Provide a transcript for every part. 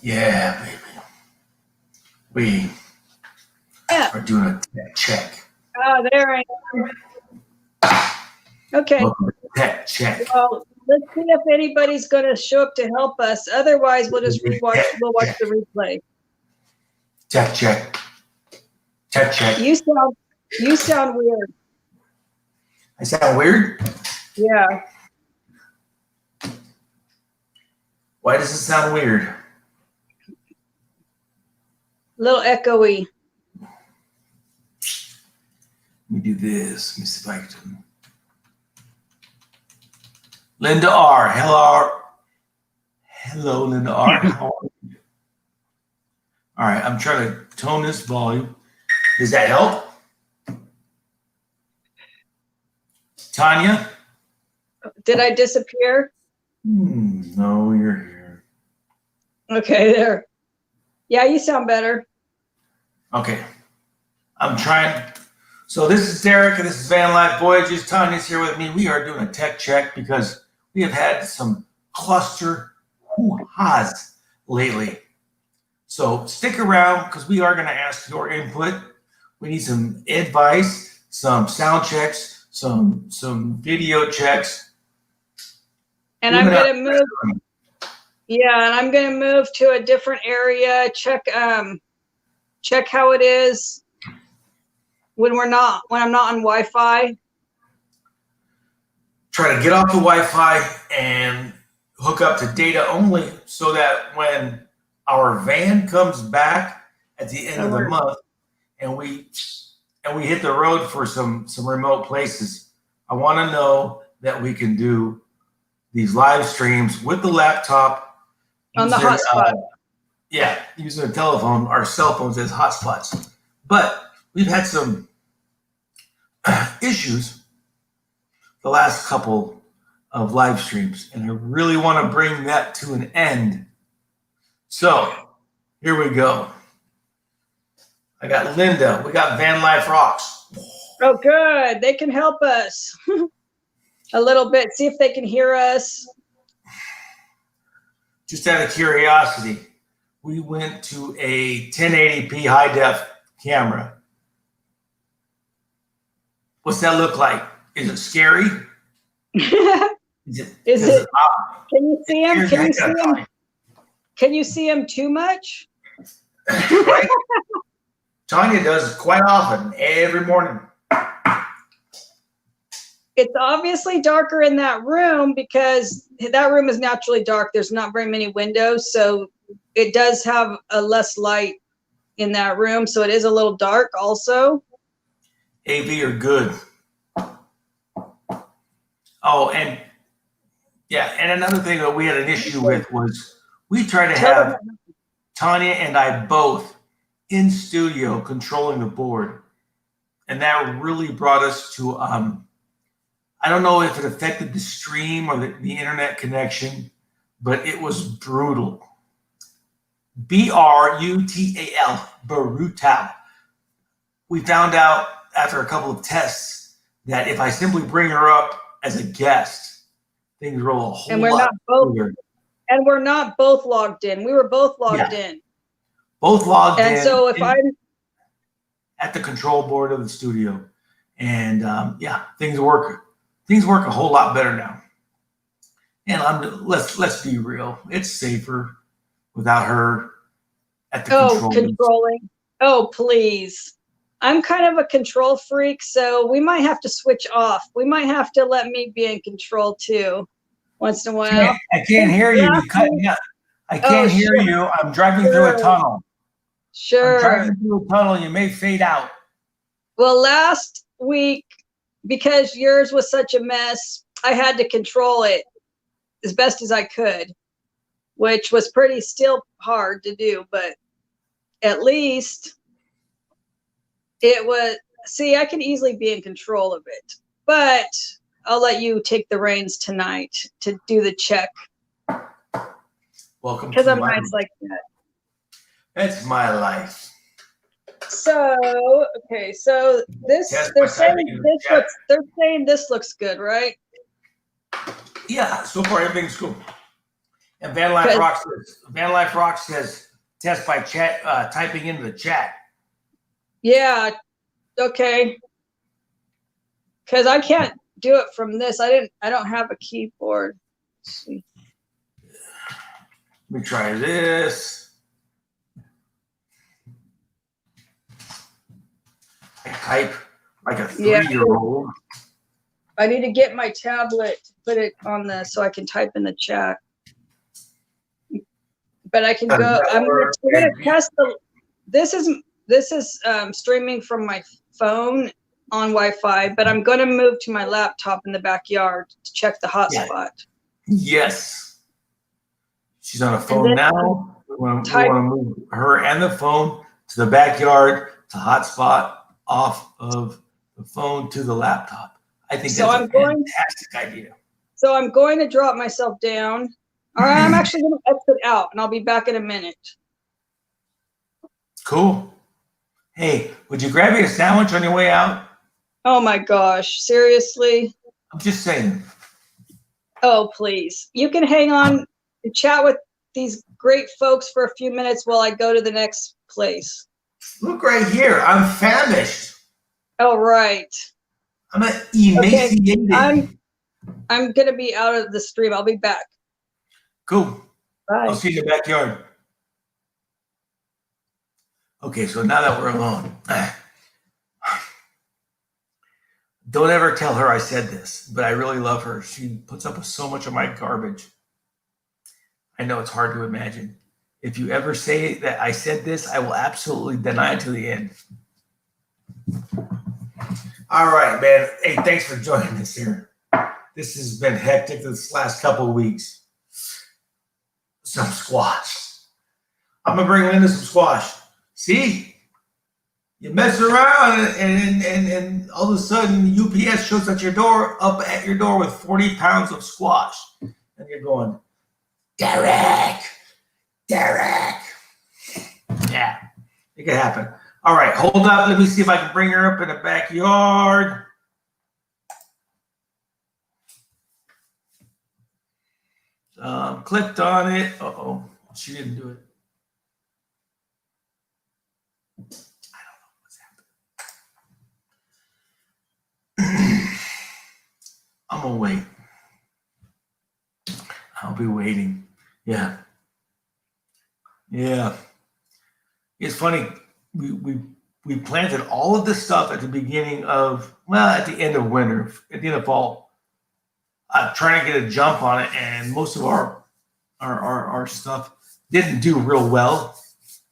Yeah, baby. We are doing a tech check. Oh, there I am. Okay. Welcome to tech check. Well, let's see if anybody's going to show up to help us. Otherwise, we'll just rewatch. We'll watch the replay. Tech check. Tech check. You sound weird. I sound weird? Yeah. Why does it sound weird? A little echoey. Let me do this. Let me see if I can. Linda R. Hello, Linda R. How are you? All right, I'm trying to tone this volume. Does that help? Tanya? Did I disappear? No, you're here. Okay, there. Yeah, you sound better. Okay. I'm trying. So this is Derek, and this is Van Life Voyages. Tanya's here with me. We are doing a tech check because we have had some cluster hoo-has lately. So stick around because we are going to ask your input. We need some advice, some sound checks, some video checks. And I'm going to move. Yeah, and I'm going to move to a different area. Check how it is when I'm not on Wi-Fi. Try to get off the Wi-Fi and hook up to data only so that when our van comes back at the end of the month and we hit the road for some remote places, I want to know that we can do these live streams with the laptop on the hotspot. Using a telephone, our cell phones as hotspots. But we've had some issues the last couple of live streams, and I really want to bring that to an end. So here we go. I got Linda. We got Van Life Rocks. Oh, good. They can help us a little bit. See if they can hear us. Just out of curiosity, we went to a 1080p high def camera. What's that look like? Is it scary? Is it? Can you see him? Can you see him? Can you see him too much? Right? Tanya does quite often, every morning. It's obviously darker in that room because that room is naturally dark. There's not very many windows, so it does have a less light in that room. So it is a little dark also. AV are good. Oh, and another thing that we had an issue with was we tried to have Tanya and I both in studio controlling the board. And that really brought us to, I don't know if it affected the stream or the internet connection, but it was brutal. B-R-U-T-A-L, brutal. We found out after a couple of tests that if I simply bring her up as a guest, things roll a whole lot smoother. And we're not both logged in. We were both logged in. Both logged in. And so if I'm at the control board of the studio, and things work a whole lot better now. And let's be real, it's safer without her at the controlling. Oh, please. I'm kind of a control freak, so we might have to switch off. We might have to let me be in control too, once in a while. I can't hear you. You cut me up. I can't hear you. I'm driving through a tunnel. Sure. I'm driving through a tunnel. You may fade out. Well, last week, because yours was such a mess, I had to control it as best as I could, which was still hard to do, but at least it was, I can easily be in control of it, but I'll let you take the reins tonight to do the check. Welcome. Because I'm nice like that. That's my life. So, okay, so they're saying this looks good, right? Yeah, so far everything's cool. And Van Life Rock says test by chat, typing into the chat. Yeah. Okay. Because I can't do it from this. I don't have a keyboard. Let's see. Let me try this. I type like a 3-year-old. I need to get my tablet, put it on so I can type in the chat. But I can go. I'm gonna test this is streaming from my phone on Wi-Fi, but I'm gonna move to my laptop in the backyard to check the hotspot. Yes. She's on a phone now. We want to move her and the phone to the backyard to hotspot off of the phone to the laptop. I think that's a fantastic idea. So I'm going to drop myself down. All right, I'm actually going to exit out, and I'll be back in a minute. Cool. Hey, would you grab me a sandwich on your way out? Oh my gosh, seriously? I'm just saying. Oh, please. You can hang on and chat with these great folks for a few minutes while I go to the next place. Look right here. I'm famished. Oh, right. I'm emaciated. Okay. I'm going to be out of the stream. I'll be back. Cool. Bye. I'll see you in the backyard. Okay, so now that we're alone, don't ever tell her I said this, but I really love her. She puts up with so much of my garbage. I know it's hard to imagine. If you ever say that I said this, I will absolutely deny it to the end. All right, man. Hey, thanks for joining us here. This has been hectic this last couple of weeks. Some squash. I'm going to bring Linda some squash. See? You mess around and all of a sudden UPS shows up at your door with 40 pounds of squash. And you're going, Derek. Yeah, it could happen. All right, hold up. Let me see if I can bring her up in the backyard. Clicked on it. Uh-oh, she didn't do it. I don't know what's happening. I'm gonna wait. I'll be waiting. Yeah. It's funny. We planted all of this stuff at the beginning of, at the end of winter, at the end of fall. Trying to get a jump on it, and most of our stuff didn't do real well.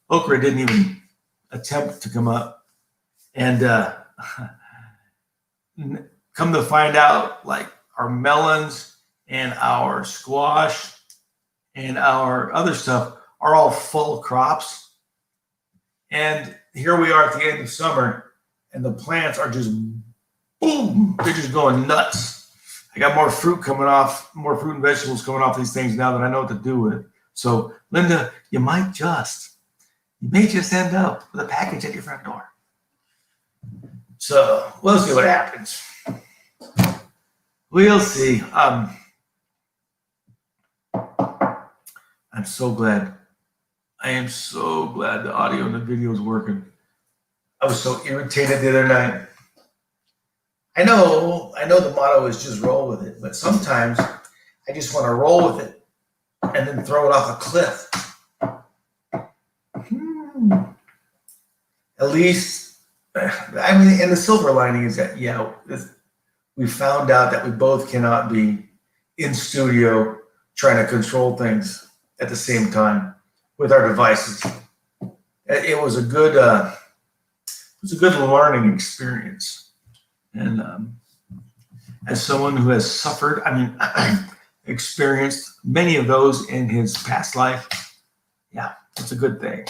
Okra didn't even attempt to come up, and come to find out, like our melons and our squash and our other stuff are all full crops. And here we are at the end of summer, and the plants are just boom, they're just going nuts. I got more fruit and vegetables coming off these things now that I know what to do with. So, Linda, you may just end up with a package at your front door. So, we'll see what happens. We'll see. I'm so glad. I am so glad the audio and the video is working. I was so irritated the other night. I know the motto is just roll with it, but sometimes I just want to roll with it and then throw it off a cliff. At least, and the silver lining is that, we found out that we both cannot be in studio trying to control things at the same time with our devices. It was a good learning experience. And as someone who has suffered, experienced many of those in his past life, it's a good thing.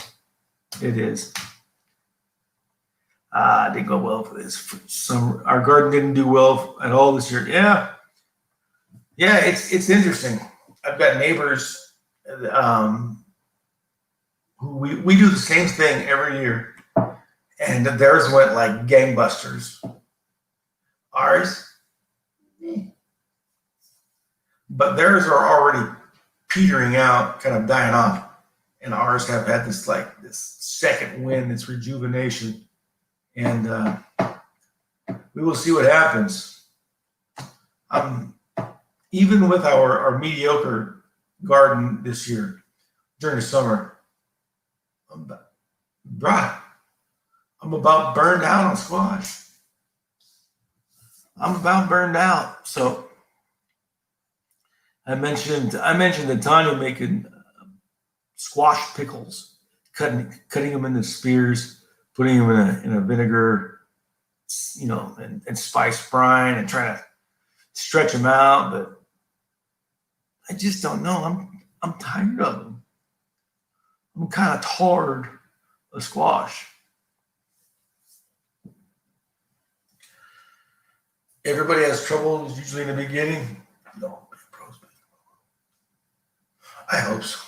It is. Didn't go well for this. Our garden didn't do well at all this year. Yeah, it's interesting. I've got neighbors who we do the same thing every year, and theirs went like gangbusters. Ours, but theirs are already petering out, kind of dying off. And ours have had this second wind, this rejuvenation. And we will see what happens. Even with our mediocre garden this year during the summer, I'm about burned out on squash. I'm about burned out. So I mentioned to Tanya making squash pickles, cutting them into spears, putting them in a vinegar, and spice brine, and trying to stretch them out. But I just don't know. I'm tired of them. I'm kind of tired of squash. Everybody has trouble usually in the beginning. No, I hope so.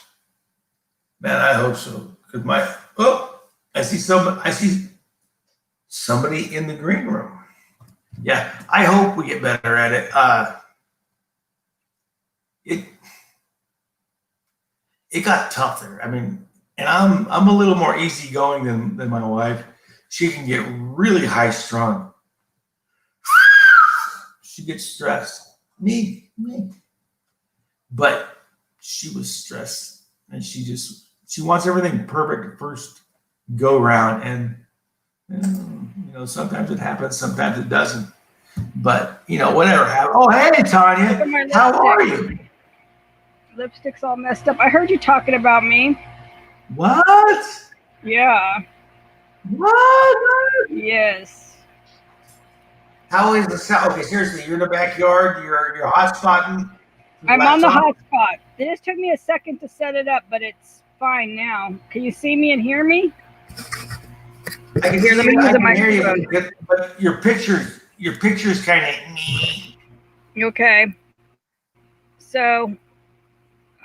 Man, I hope so. Because I see somebody in the green room. Yeah, I hope we get better at it. It got tough there. I mean, and I'm a little more easygoing than my wife. She can get really high strung. She gets stressed. Me. But she was stressed, and she wants everything perfect first go round, and sometimes it happens, sometimes it doesn't. But whatever happens. Oh, hey, Tanya, how are you? Lipstick's all messed up. I heard you talking about me. What? Yeah. What? Yes. How is the sound? Okay, seriously, you're in the backyard. You're hotspotting. I'm on the hotspot. It just took me a second to set it up, but it's fine now. Can you see me and hear me? I can hear you, but your picture's kind of. Okay. So,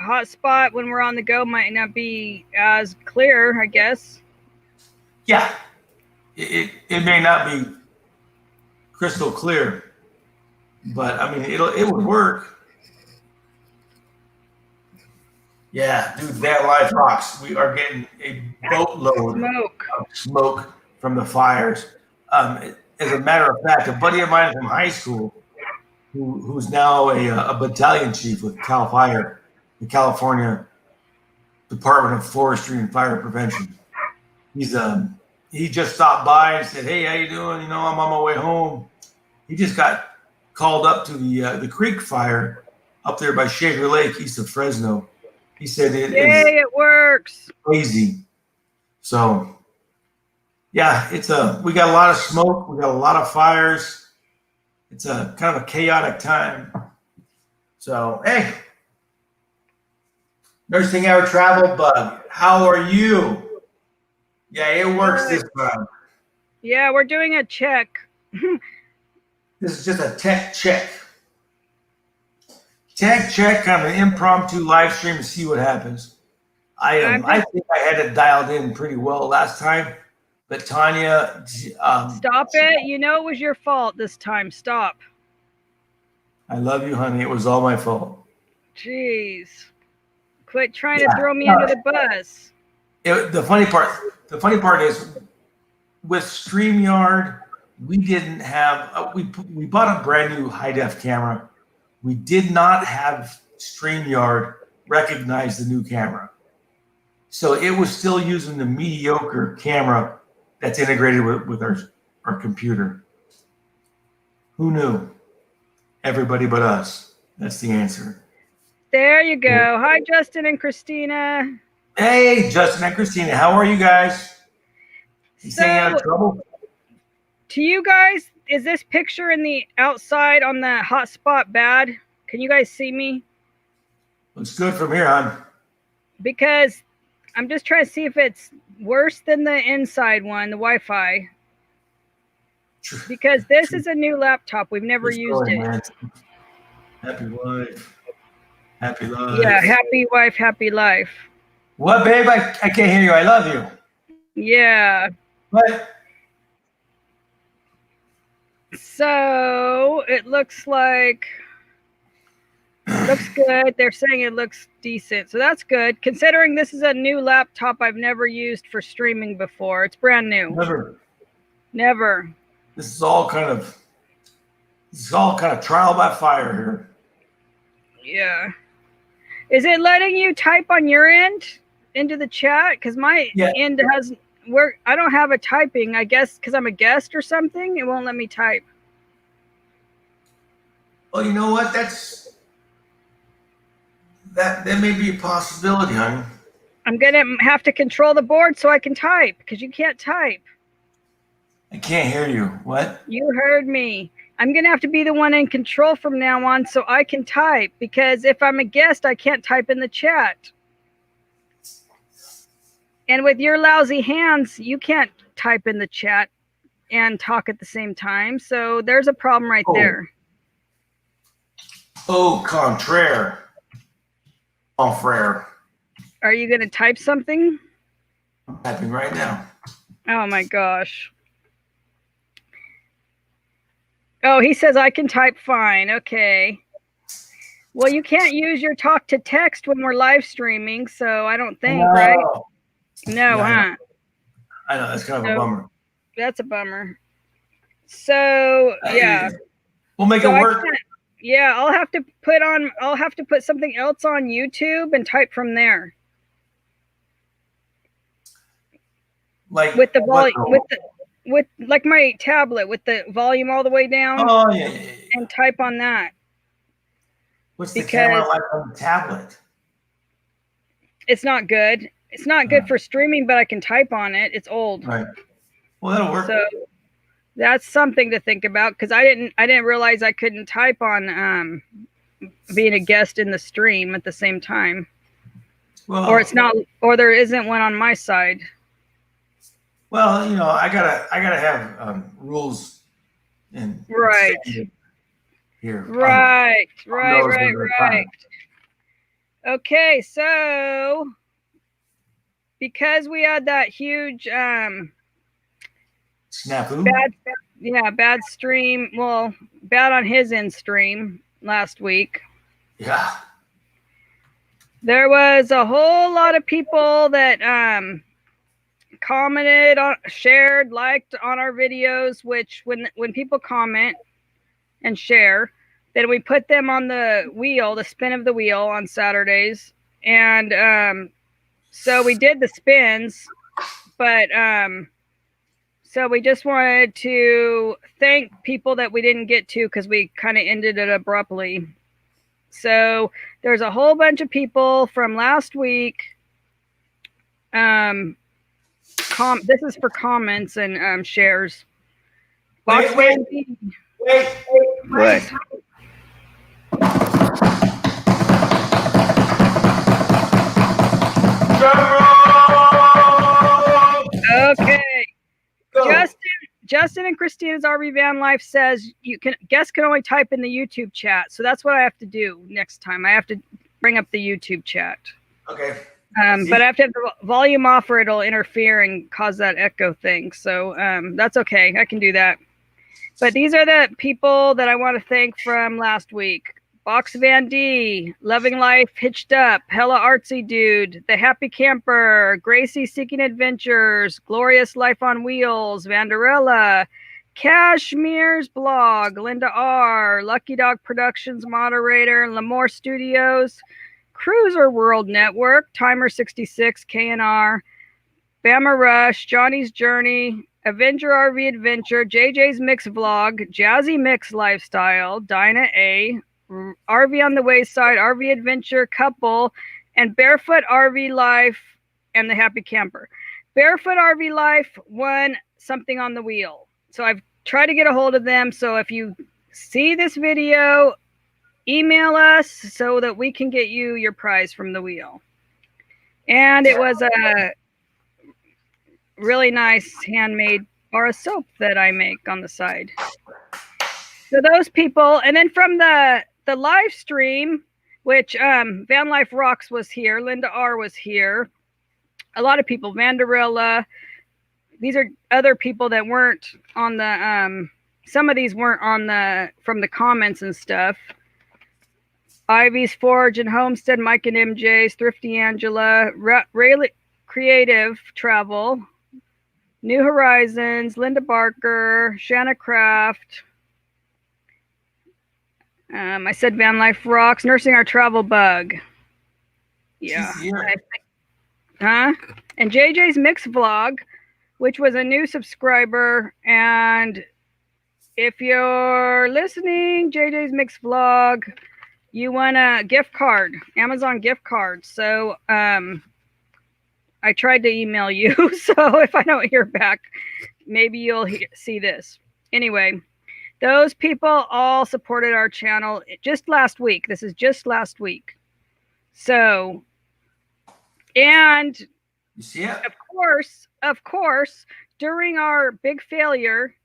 hotspot when we're on the go might not be as clear, I guess. Yeah, it may not be crystal clear, but I mean it would work. Yeah, dude, that life rocks. We are getting a boatload of smoke from the fires. As a matter of fact, a buddy of mine from high school, who's now a battalion chief with Cal Fire, the California Department of Forestry and Fire Prevention. He just stopped by and said, "Hey, how you doing? I'm on my way home." He just got called up to the creek fire up there by Shaker Lake, east of Fresno. He said it works. Crazy. So, yeah, we got a lot of smoke. We got a lot of fires. It's a kind of a chaotic time. So, hey, Nursing Hour Travel Bug, how are you? Yeah, it works this time. Yeah, we're doing a check. This is just a tech check. Tech check, kind of an impromptu live stream to see what happens. I think I had it dialed in pretty well last time, but Tanya, stop it! It was your fault this time. Stop. I love you, honey. It was all my fault. Jeez, quit trying to throw me under the bus. The funny part is, with StreamYard, we didn't have. We bought a brand new high def camera. We did not have StreamYard recognize the new camera. So it was still using the mediocre camera that's integrated with our computer. Who knew? Everybody but us. That's the answer. There you go. Hi, Justin and Christina. Hey, Justin and Christina. How are you guys? You staying out of trouble? To you guys, is this picture in the outside on the hotspot bad? Can you guys see me? Looks good from here, hon. Because I'm just trying to see if it's worse than the inside one, the Wi-Fi. Because this is a new laptop. We've never used it. Man. Happy wife. Happy life. Yeah, happy wife, happy life. What, babe? I can't hear you. I love you. Yeah. What? So it looks like Looks good. They're saying it looks decent. So that's good. Considering this is a new laptop I've never used for streaming before. It's brand new. Never. This is all kind of trial by fire here. Yeah. Is it letting you type on your end into the chat? Because my end has I don't have a typing, I guess, because I'm a guest or something. It won't let me type. Oh, you know what? That may be a possibility, honey. I'm gonna have to control the board so I can type, because you can't type. I can't hear you. What? You heard me. I'm gonna have to be the one in control from now on so I can type, because if I'm a guest, I can't type in the chat. And with your lousy hands, you can't type in the chat and talk at the same time. So there's a problem right there. Au contraire. Mon frère. Are you going to type something? I'm typing right now. Oh my gosh. Oh, he says I can type fine. Okay. Well, you can't use your talk to text when we're live streaming, so I don't think, right? No, yeah, I know. That's kind of a bummer. That's a bummer. So, yeah. We'll make it work. Yeah, I'll have to put something else on YouTube and type from there. Like with the volume, with like my tablet with the volume all the way down. Oh yeah. And type on that. What's the camera like on the tablet? It's not good. It's not good for streaming, but I can type on it. It's old. Right. Well, that'll work. So that's something to think about, because I didn't realize I couldn't type on being a guest in the stream at the same time. Well, or there isn't one on my side. Well, you know, I gotta have rules and right here. Right. Okay, so because we had that huge snafu, bad stream. Well, bad on his end stream last week. Yeah. There was a whole lot of people that commented, shared, liked on our videos, which when people comment and share, then we put them on the wheel, the spin of the wheel on Saturdays. And so we did the spins, but so we just wanted to thank people that we didn't get to because we kind of ended it abruptly. So there's a whole bunch of people from last week. This is for comments and shares. Wait. What? Okay. Go. Justin and Christina's RV Van Life says guests can only type in the YouTube chat. So that's what I have to do next time. I have to bring up the YouTube chat. Okay. But I have to have the volume off or it'll interfere and cause that echo thing. So that's okay. I can do that. But these are the people that I want to thank from last week. Box Van D, Loving Life Hitched Up, Hella Artsy Dude, The Happy Camper, Gracie Seeking Adventures, Glorious Life on Wheels, Vanderella, Cashmere's Blog, Linda R, Lucky Dog Productions Moderator, Lamore Studios, Cruiser World Network, Timer 66, KNR, Bama Rush, Johnny's Journey, Avenger RV Adventure, JJ's Mix Vlog, Jazzy Mix Lifestyle, Dinah A, RV on the Wayside, RV Adventure, Couple, and Barefoot RV Life and the Happy Camper. Barefoot RV Life won something on the wheel. So I've tried to get a hold of them. So if you see this video, email us so that we can get you your prize from the wheel. And it was a really nice handmade bar of soap that I make on the side. So those people, and then from the live stream, which Van Life Rocks was here, Linda R was here, a lot of people, Vanderilla. These are other people that weren't on the some of these weren't on the from the comments and stuff. Ivy's Forge and Homestead, Mike and MJ's, Thrifty Angela, Rayleigh Creative Travel, New Horizons, Linda Barker, Shanna Craft. I said Van Life Rocks, Nursing Our Travel Bug. Yeah. She's here. Huh? And JJ's Mix Vlog, which was a new subscriber. And if you're listening, JJ's Mix Vlog, you want a gift card, Amazon gift card. So I tried to email you. So if I don't hear back, maybe you'll see this. Anyway, those people all supported our channel just last week. This is just last week. So, and You see it? of course, during our big failure,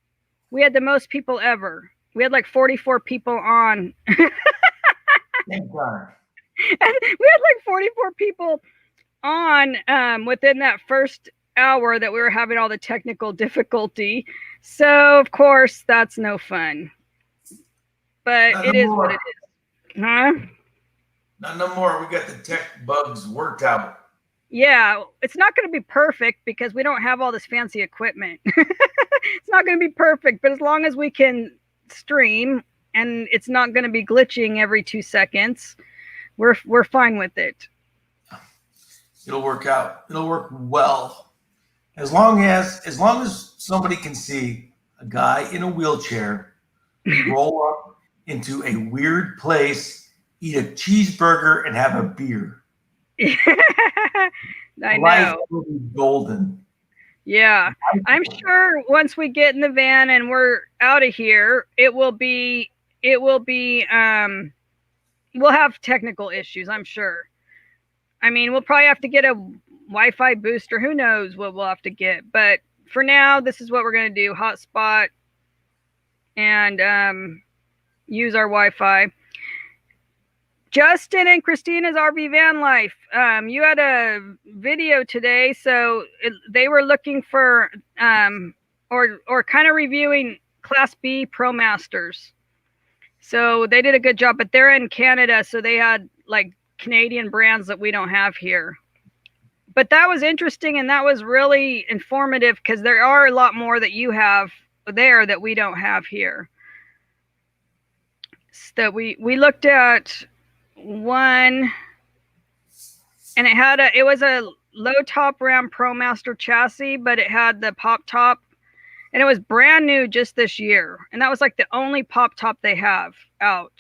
we had the most people ever. We had like 44 people on. Thank God. And we had like 44 people on within that first hour that we were having all the technical difficulty. So, of course, that's no fun. But Not it no is more. what it is. Huh? Not no more. We got the tech bugs worked out. Yeah, it's not going to be perfect because we don't have all this fancy equipment. It's not going to be perfect, but as long as we can stream and it's not going to be glitching every 2 seconds, we're fine with it. It'll work out. It'll work well. As long as somebody can see a guy in a wheelchair roll up into a weird place, eat a cheeseburger, and have a beer. I Life know. will be golden. Yeah. I'm sure once we get in the van and we're out of here, we'll have technical issues, I'm sure. I mean, we'll probably have to get a Wi-Fi booster. Who knows what we'll have to get. But for now, this is what we're going to do. Hotspot and use our Wi-Fi. Justin and Christina's RV Van Life. You had a video today, so they were looking for or kind of reviewing Class B Pro Masters. So they did a good job, but they're in Canada, so they had like Canadian brands that we don't have here. But that was interesting and that was really informative because there are a lot more that you have there that we don't have here. So that we looked at one, and it was a low top Ram ProMaster chassis, but it had the pop top, and it was brand new just this year, and that was like the only pop top they have out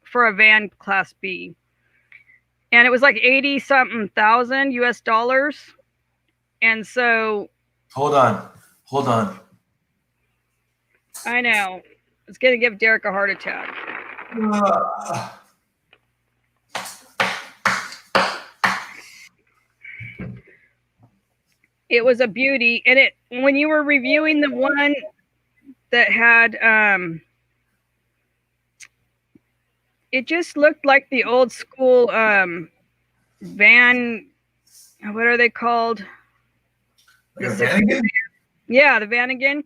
for a van Class B, and it was like 80 something thousand US dollars. And so Hold on. I know it's gonna give Derek a heart attack. It was a beauty, and when you were reviewing the one that had it just looked like the old school van. What are they called? Like a Vanagon? Yeah, the Vanagon.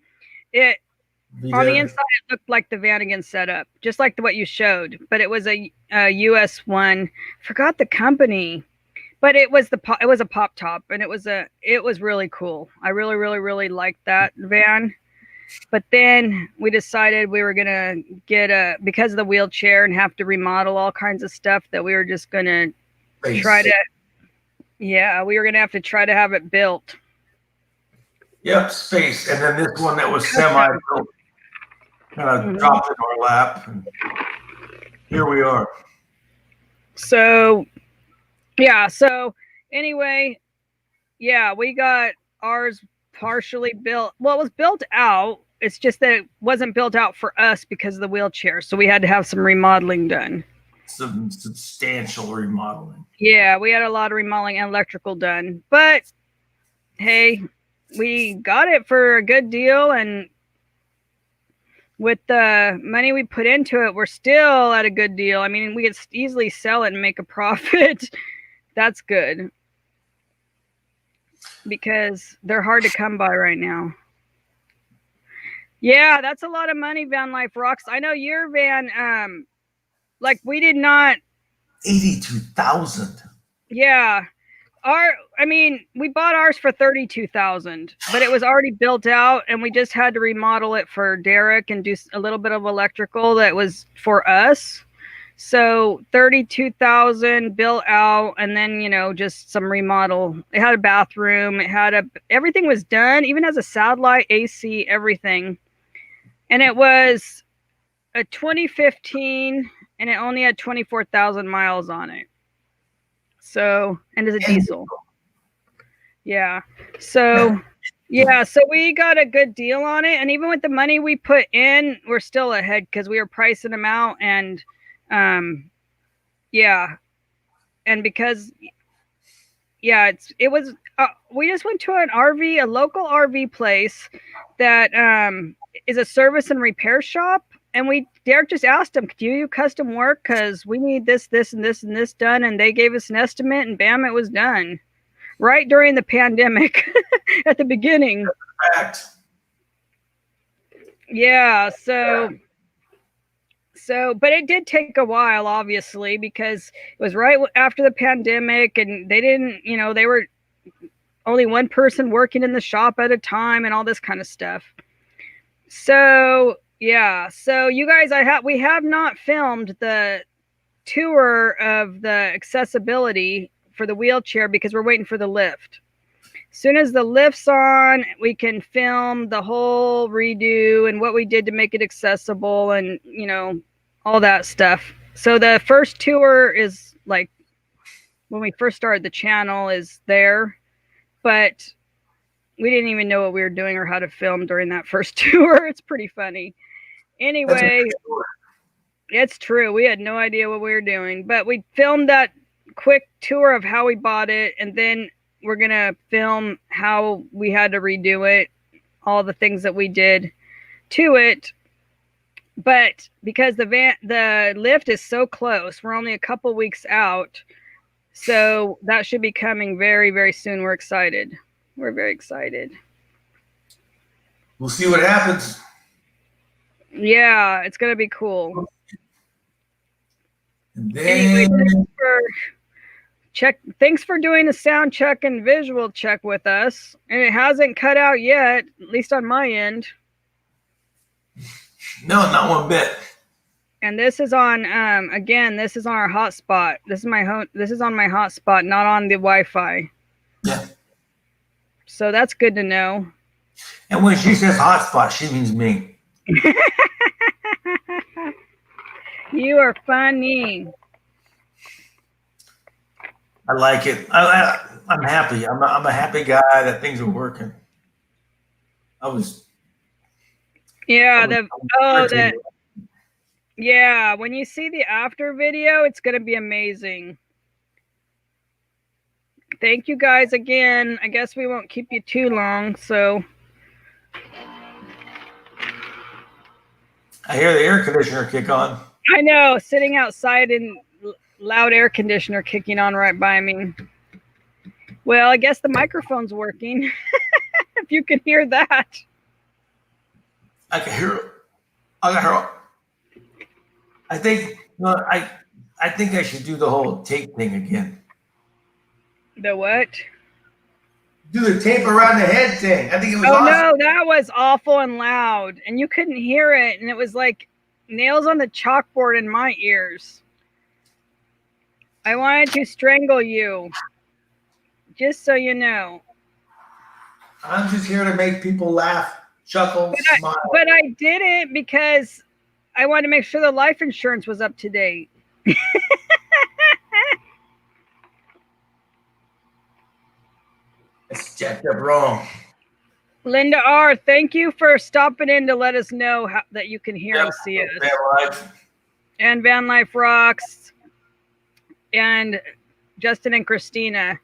On the inside, it looked like the Vanagon setup, just like what you showed, but it was a US one. Forgot the company. But it was a pop top, and it was really cool. I really liked that van. But then we decided we were gonna get because of the wheelchair and have to remodel all kinds of stuff, that we were just gonna try to. Yeah, we were gonna have to try to have it built. Yep, space, and then this one that was semi-built kind of dropped in our lap, and here we are. So. Yeah, so anyway, yeah, we got ours partially built. Well, it was built out. It's just that it wasn't built out for us because of the wheelchair. So we had to have some remodeling done. Some substantial remodeling. Yeah, we had a lot of remodeling and electrical done. But hey, we got it for a good deal. And with the money we put into it, we're still at a good deal. I mean, we could easily sell it and make a profit. That's good, because they're hard to come by right now. Yeah, that's a lot of money, Van Life Rocks. I know your van, like we did not 82,000. Yeah. We bought ours for 32,000, but it was already built out, and we just had to remodel it for Derek and do a little bit of electrical that was for us. So 32,000 built out, and then just some remodel. It had a bathroom. Everything was done, even has a satellite, AC, everything. And it was a 2015, and it only had 24,000 miles on it. So, and it's a diesel. Yeah. So, so we got a good deal on it. And even with the money we put in, we're still ahead because we were pricing them out. And, and because, we just went to a local RV place that is a service and repair shop. And Derek just asked them, do you custom work? Because we need this, this, and this, and this done. And they gave us an estimate, and bam, it was done. Right during the pandemic at the beginning. Correct. Yeah. So, but it did take a while, obviously, because it was right after the pandemic, and they didn't, they were only one person working in the shop at a time and all this kind of stuff. So, yeah. So you guys, we have not filmed the tour of the accessibility for the wheelchair because we're waiting for the lift. As soon as the lift's on, we can film the whole redo and what we did to make it accessible and, all that stuff. So the first tour is like when we first started the channel is there, but we didn't even know what we were doing or how to film during that first tour. It's pretty funny. Anyway, it's true. We had no idea what we were doing, but we filmed that quick tour of how we bought it, and then we're gonna film how we had to redo it, all the things that we did to it. But because the lift is so close, we're only a couple weeks out, so that should be coming very, very soon. We're excited. We're very excited. We'll see what happens. Yeah, it's gonna be cool. And then... Anyway, thanks for doing a sound check and visual check with us. And it hasn't cut out yet, at least on my end. No, not one bit. And this is on again, this is on our hotspot. This is on my hotspot, not on the Wi-Fi. Yeah. So that's good to know. And when she says hotspot, she means me. You are funny. I like it. I'm happy. I'm a happy guy that things are working. When you see the after video, it's going to be amazing. Thank you guys again. I guess we won't keep you too long, so. I hear the air conditioner kick on. I know, sitting outside and loud air conditioner kicking on right by me. Well, I guess the microphone's working. If you can hear that. I can hear it. I can hear it. I think I should do the whole tape thing again. The what? Do the tape around the head thing. I think it was awesome. No, that was awful and loud, and you couldn't hear it, and it was like nails on the chalkboard in my ears. I wanted to strangle you, just so you know. I'm just here to make people laugh, chuckle, smile. But I did it because I wanted to make sure the life insurance was up to date. It's jacked up wrong. Linda R., thank you for stopping in to let us know that you can hear and see us. Van Life. And Van Life Rocks. And Justin and Christina.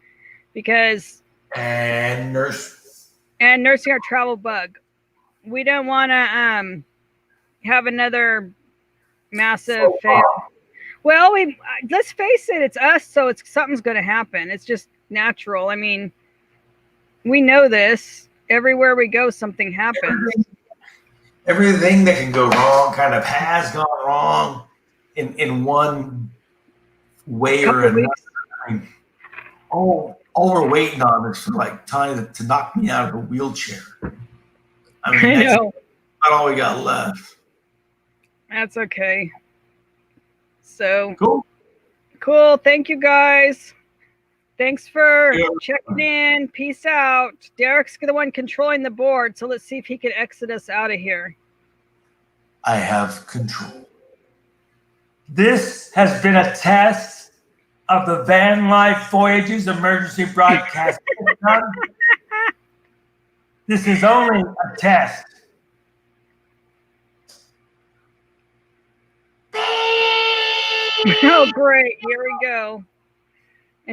And Nursing Our Travel Bug. We don't want to have another massive fail. Well, let's face it, it's us, so something's going to happen. It's just natural. I mean, we know this. Everywhere we go, something happens. Everything that can go wrong kind of has gone wrong in one way or Couple another. weeks. I mean, all we're waiting on is for like Tanya to knock me out of a wheelchair. I mean, I that's know. about all we got left. That's okay. So Cool. cool. Thank you guys. Thanks for Yeah. checking in. Peace out. Derek's the one controlling the board, so let's see if he can exit us out of here. I have control. This has been a test of the Van Life Voyages emergency broadcast system. This is only a test. Oh, great. Here we go.